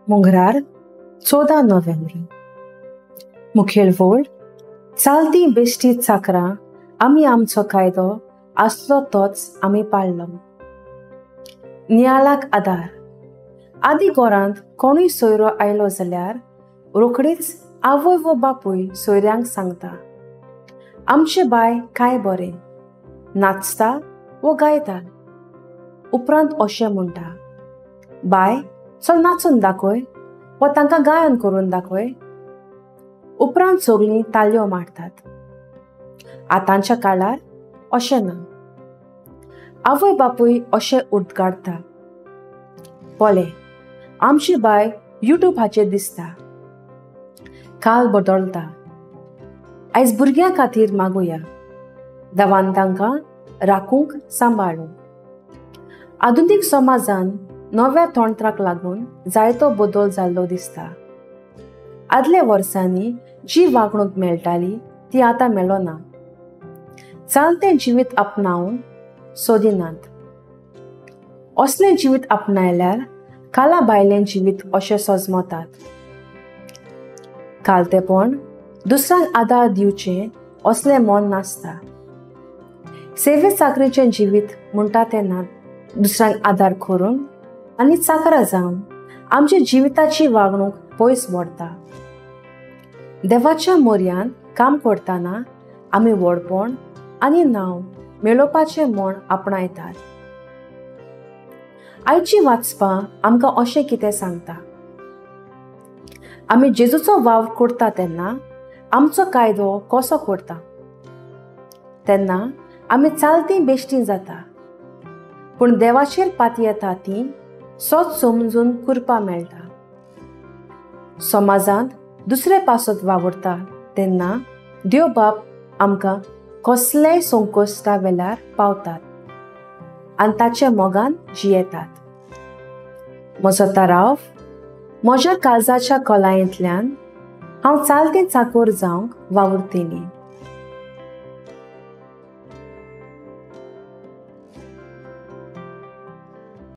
मंगळार 14 November. मुखेल वोड चालती बेश्टी चाकरां आमी आमचो कायदो आसलो तोच आमी पाळलो. नियाळाक आदार. आदी घरांत कोणूय सोयरो आयलो जाल्यार रोखडीच आवय व बापूय सोयऱ्यांक सांगता, आमचे बाय काय बरें, नाचता व गायता. उपरांत अशें म्हणटा, बाय चल नाचून दाखय व तांकां गायन करून दाखय. उपरांत सगळीं ताळयो मारतात. आतांच्या काळार अशें ना. आवय बापूय अशें उडगाडटा, पळय आमची बाय युट्यूबाचेर दिसता. काल बदलता. आयज भुरग्यां खातीर मागुया, देवान तांकां राखूंक सांबाळूंक. आधुनीक समाजान नव्या तंत्राक लागून जायतो बदल जाल्लो दिसता. आदल्या वर्सांनी जी वागणूक मेळटाली ती आतां मेळना. चालतें जिवीत आपणावंक सोदिनात. असलें जिवीत आपणायल्यार काला भायलें जिवीत अशें सजमतात. कालतेपण दुसऱ्यांक आदार दिवचें असलें मन नासता. सेवे चाकरीचें जिवीत म्हणटा तेन्ना दुसऱ्यांक आदार करून आनी चाकरां जावन आमच्या जिविताची वागणूक पयस व्हरता. देवाच्या मोरयान काम करतना आमी व्हडपण आनी नांव मेळोवपाचें म्हण आपणायतात. आयची वाचपां आमकां अशें कितें सांगता, आमी जेजूचो वावर करता तेन्ना आमचो कायदो कसो करता. तेन्ना आमी चालतीं बेश्टीं जाता. पूण देवाचेर पाती येता ती सोच समजून करपा मेळटा. समाजांत दुसरे पासत वावरता तेन्ना देव बाप आमकां कसलेय संकश्टा वेल्यार पावतात आनी ताचे मोगान जियेतात. म्हजो ताराव, म्हज्या काळजाच्या कोलायेंतल्यान हांव चालतें चाकर जावंक वावुरतलें.